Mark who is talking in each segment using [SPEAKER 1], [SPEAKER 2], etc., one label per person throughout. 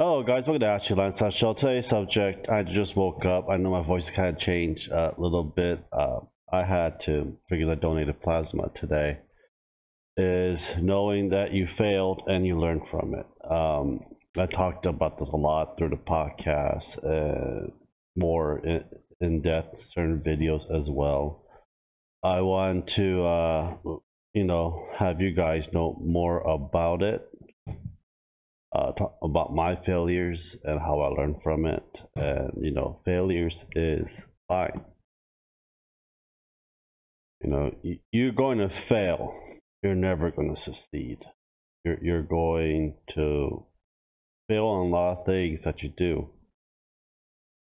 [SPEAKER 1] Oh, guys, welcome to Ask You Lancelot Show. Today's subject, I just woke up. I know my voice kind of changed a little bit. I had to, because I donated plasma today, is knowing that you failed and you learned from it. I talked about this a lot through the podcast, more in depth, certain videos as well. I want to, have you guys know more about it. Talk about my failures and how I learned from it. And failures is fine. You're going to fail. You're never going to succeed. You're going to fail on a lot of things that you do.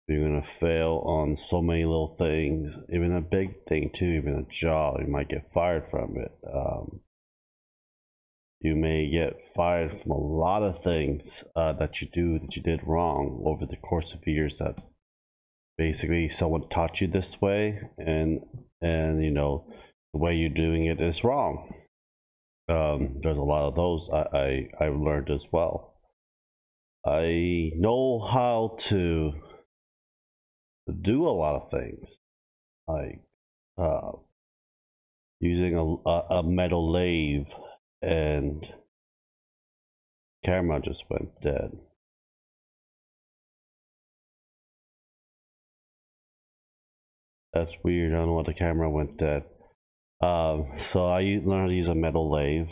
[SPEAKER 1] You're going to fail on so many little things, even a big thing too, even a job. You might get fired from it. You may get fired from a lot of things that you did wrong over the course of years, that basically someone taught you this way, and the way you're doing it is wrong. There's a lot of those I've learned as well. I know how to do a lot of things, like using a metal lathe, and camera just went dead. That's weird. I don't know why the camera went dead. So I learned how to use a metal lathe.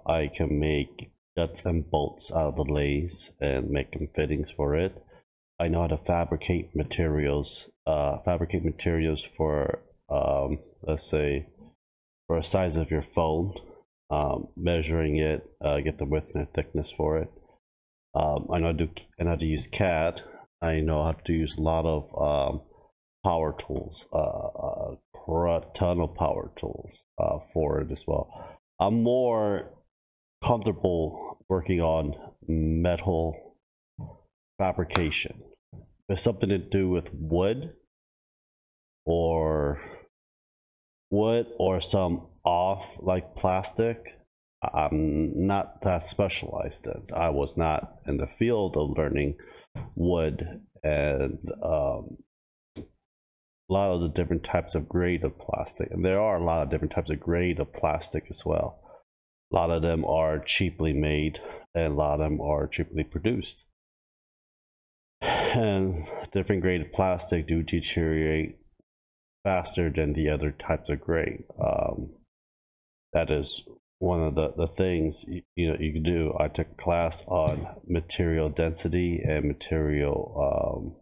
[SPEAKER 1] I can make nuts and bolts out of the lathes and make them fittings for it. I know how to fabricate materials. For let's say for a size of your phone. Measuring it, get the width and the thickness for it. I know how to use CAD. I know how to use a lot of power tools, a ton of power tools for it as well. I'm more comfortable working on metal fabrication. There's something to do with wood or some off like plastic. I'm not that specialized in. I was not in the field of learning wood and a lot of the different types of grade of plastic, and there are a lot of different types of grade of plastic as well. A lot of them are cheaply made and a lot of them are cheaply produced, and different grade of plastic do deteriorate faster than the other types of grade. That is one of the things you can do. I took a class on material density and material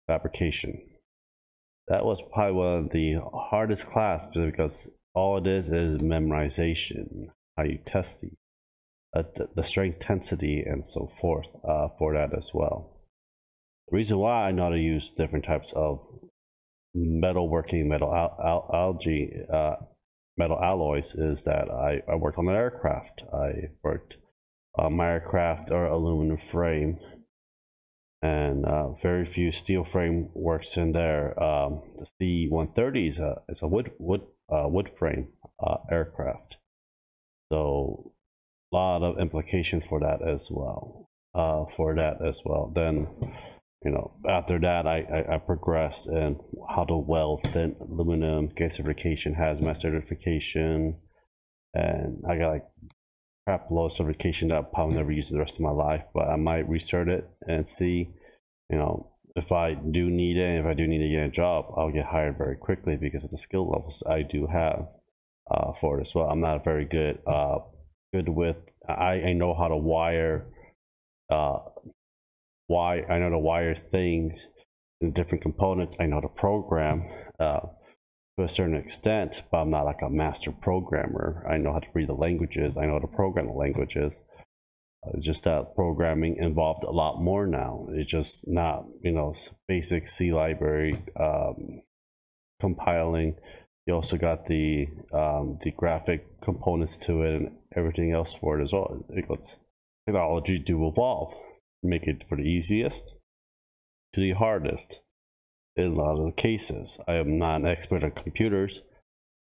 [SPEAKER 1] fabrication. That was probably one of the hardest classes, because all it is memorization, how you test the strength, tensity, and so forth for that as well. The reason why I know how to use different types of metalworking, metal alloys is that I worked on an aircraft. I worked on my aircraft or aluminum frame, and very few steel frame works in there. The C-130 is a wood frame aircraft, so a lot of implications for that as well. Then after that, I progressed in how to weld thin aluminum, get certification, hazmat certification, and I got like crap load certification that I'll probably never use the rest of my life, but I might restart it and see, if I do need it, and if I do need to get a job, I'll get hired very quickly because of the skill levels I do have for it as well. I'm not very good with, I know how to wire, I know to wire things in different components. I know to program to a certain extent, but I'm not like a master programmer. I know how to read the languages. I know how to program the languages. Just that programming involved a lot more now. It's just not basic C library compiling. You also got the graphic components to it and everything else for it as well. Technology do evolve. Make it for the easiest to the hardest in a lot of the cases. I am not an expert on computers.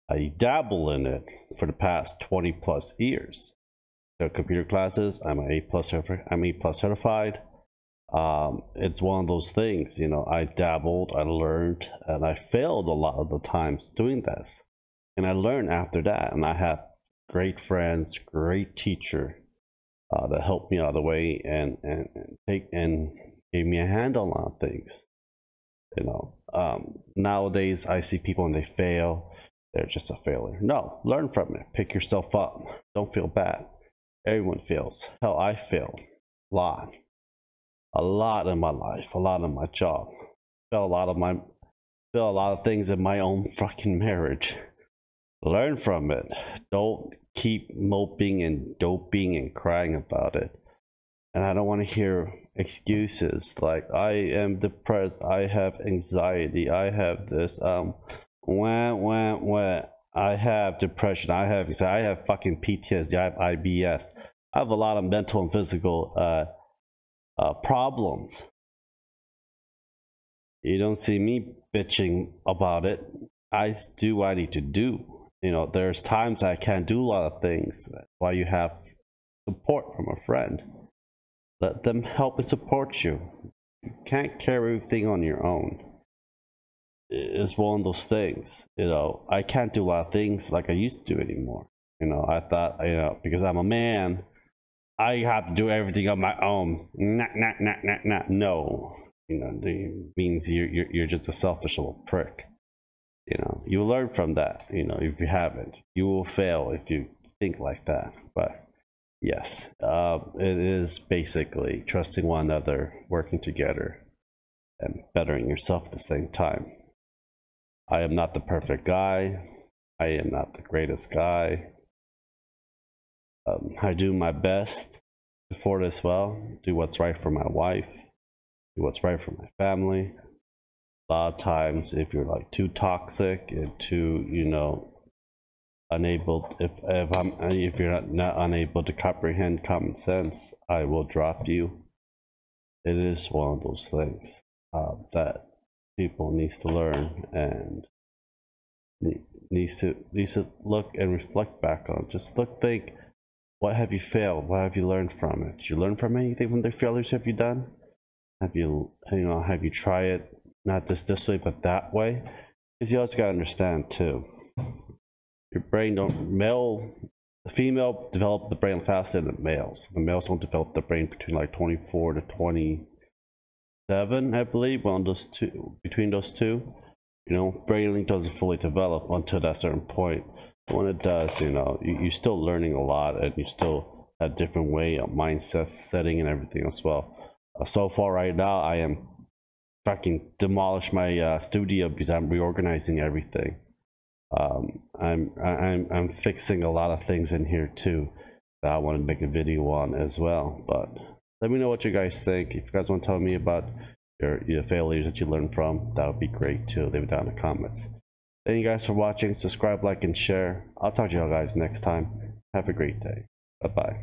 [SPEAKER 1] I dabble in it for the past 20 plus years. So computer classes, I'm A plus certified. It's one of those things, you know, I dabbled, I learned, and I failed a lot of the times doing this. And I learned after that, and I have great friends, great teacher that helped me out of the way and gave me a hand on a lot of things. You know, nowadays I see people and they fail, they're just a failure. No, learn from it, pick yourself up, don't feel bad. Everyone fails. Hell, I failed a lot in my life, a lot in my job, fail a lot of things in my own fucking marriage. Learn from it. Don't keep moping and doping and crying about it. And I don't want to hear excuses like I am depressed, I have anxiety, I have this I have depression, I have fucking PTSD, I have IBS. I have a lot of mental and physical problems. You don't see me bitching about it. I do what I need to do. You know, there's times I can't do a lot of things. That's why you have support from a friend. Let them help and support you. You can't carry everything on your own. It's one of those things. You know, I can't do a lot of things like I used to do anymore. You know, I thought, you know, because I'm a man, I have to do everything on my own. No. You know, it means you're just a selfish little prick. You know, you learn from that. You know, if you haven't, you will fail if you think like that. But yes, it is basically trusting one another, working together, and bettering yourself at the same time. I am not the perfect guy. I am not the greatest guy. I do my best for it as well. Do what's right for my wife. Do what's right for my family. A lot of times, if you're like too toxic and too, you know, unable, if you're not unable to comprehend common sense, I will drop you. It is one of those things that people needs to learn and needs to look and reflect back on. Just think, what have you failed? What have you learned from it? Did you learn from anything from the failures have you done? Have you tried it not just this way but that way? Because you also gotta understand too, your brain the female develop the brain faster than males. The males don't develop the brain between like 24 to 27, I believe, between those two. You know, brain link doesn't fully develop until that certain point. But when it does, you know, you're still learning a lot, and you still have different way of mindset setting and everything as well. So far right now, I am fucking demolish my studio because I'm reorganizing everything. I'm fixing a lot of things in here too that I want to make a video on as well. But let me know what you guys think. If you guys want to tell me about your failures that you learned from, that would be great too. Leave it down in the comments. Thank you guys for watching. Subscribe, like, and share. I'll talk to y'all guys next time. Have a great day. Bye bye.